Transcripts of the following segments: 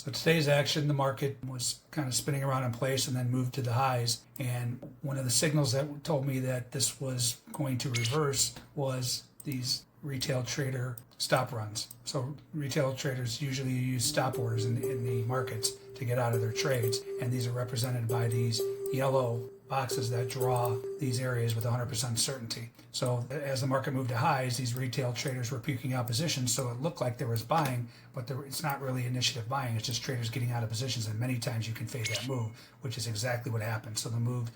So today's action, the market was kind of spinning around in place and then moved to the highs. And one of the signals that told me that this was going to reverse was these retail trader stop runs. So retail traders usually use stop orders in the markets to get out of their trades. And these are represented by these yellow boxes that draw these areas with 100% certainty. So as the market moved to highs, these retail traders were puking out positions, so it looked like there was buying, but it's not really initiative buying, it's just traders getting out of positions, and many times you can fade that move, which is exactly what happened. So the move,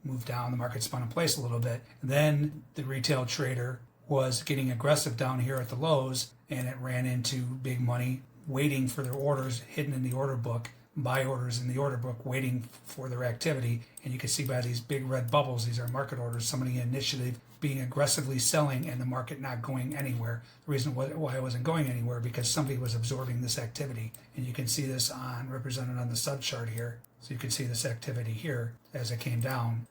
moved down, the market spun in place a little bit. Then the retail trader was getting aggressive down here at the lows, and it ran into big money waiting for their orders hidden in the order book, buy orders in the order book waiting for their activity. And you can see by these big red bubbles, these are market orders, somebody initiative being aggressively selling and the market not going anywhere. The reason why it wasn't going anywhere, because somebody was absorbing this activity. And you can see this represented on the sub chart here. So you can see this activity here as it came down.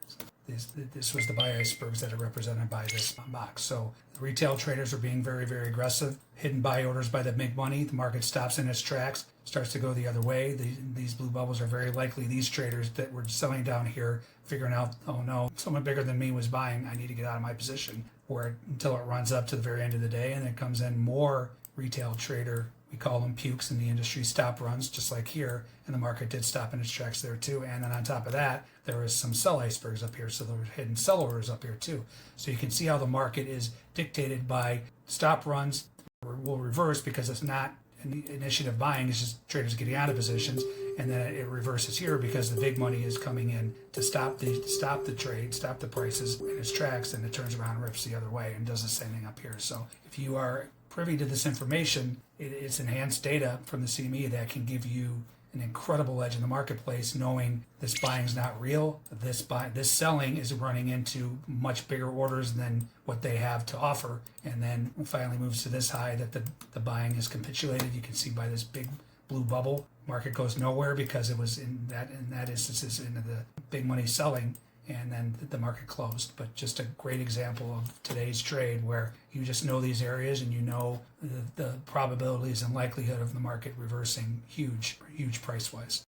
This was the buy icebergs that are represented by this box. So the retail traders are being very, very aggressive. Hidden buy orders by the big money. The market stops in its tracks, starts to go the other way. These blue bubbles are very likely these traders that were selling down here, figuring out, oh no, someone bigger than me was buying. I need to get out of my position. Until it runs up to the very end of the day, and then comes in more retail trader. We call them pukes in the industry, stop runs, just like here, and the market did stop in its tracks there too. And then on top of that, there was some sell icebergs up here, so there were hidden sell orders up here too. So you can see how the market is dictated by stop runs. Will reverse because it's not initiative buying, it's just traders getting out of positions, and then it reverses here because the big money is coming in to stop the trade, stop the prices in its tracks, and it turns around and rips the other way and does the same thing up here. So if you are privy to this information, it's enhanced data from the CME that can give you an incredible edge in the marketplace, knowing this buying is not real. This selling is running into much bigger orders than what they have to offer, and then finally moves to this high that the buying is capitulated. You can see by this big blue bubble, market goes nowhere because it was in that instance into the big money selling, and then the market closed. But just a great example of today's trade where you just know these areas and you know the probabilities and likelihood of the market reversing huge price-wise.